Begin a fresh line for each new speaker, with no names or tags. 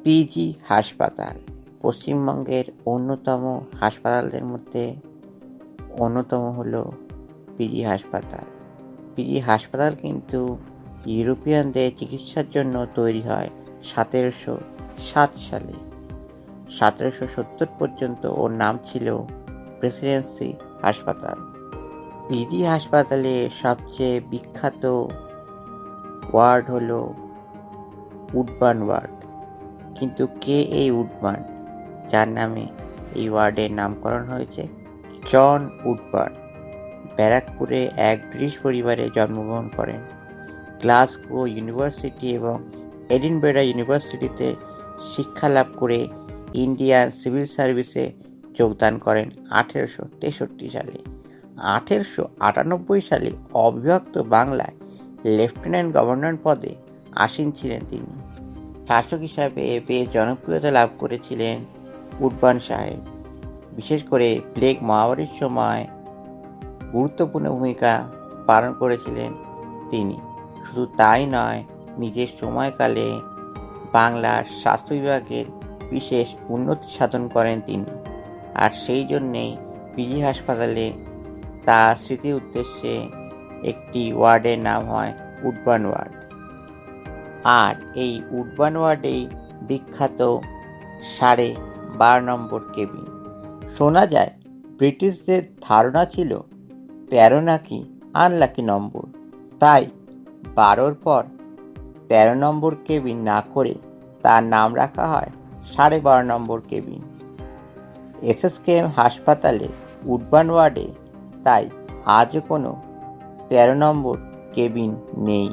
PG হাসপাতাল পশ্চিমবঙ্গের অন্যতম হাসপাতালদের মধ্যে অন্যতম হলো পিজি হাসপাতাল। পিজি হাসপাতাল কিন্তু ইউরোপিয়ানদের চিকিৎসার জন্য তৈরি হয় 1707 সালে। 1770 পর্যন্ত ওর নাম ছিল প্রেসিডেন্সি হাসপাতাল। পিজি হাসপাতালে সবচেয়ে বিখ্যাত ওয়ার্ড হলো উডবার্ন ওয়ার্ড। কিন্তু কে এই উডবার্ন, যার নামে এই ওয়ার্ডের নামকরণ হয়েছে? জন উডবার্ন ব্যারাকপুরে এক ব্রিটিশ পরিবারে জন্মগ্রহণ করেন। গ্লাসগো ইউনিভার্সিটি এবং এডিনবেরা ইউনিভার্সিটিতে শিক্ষালাভ করে ইন্ডিয়ান সিভিল সার্ভিসে যোগদান করেন 1863 সালে। 1898 সালে অবিভক্ত বাংলায় লেফটেন্যান্ট গভর্নর পদে আসীন ছিলেন তিনি। শাসক হিসাবে বেশ জনপ্রিয়তা লাভ করেছিলেন উডবার্ন সাহেব। বিশেষ করে প্লেগ মহামারীর সময় গুরুত্বপূর্ণ ভূমিকা পালন করেছিলেন তিনি। শুধু তাই নয়, নিজের সময়কালে বাংলার স্বাস্থ্য বিভাগের বিশেষ উন্নতি সাধন করেন তিনি। আর সেই জন্যেই পিজি হাসপাতালে তার স্মৃতি উদ্দেশ্যে একটি ওয়ার্ডের নাম হয় উডবার্ন ওয়ার্ড। আর এই উডবার্ন ওয়ার্ডেই বিখ্যাত 12.5 নম্বর কেবিন। শোনা যায় ব্রিটিশদের ধারণা ছিল 13 নাকি আনলাকি নম্বর, তাই 12-র পর 13 নম্বর কেবিন না করে তার নাম রাখা হয় 12.5 নম্বর কেবিন। এসএসকেএম হাসপাতালে উডবার্ন ওয়ার্ডে তাই আজও কোনো 13 নম্বর কেবিন নেই।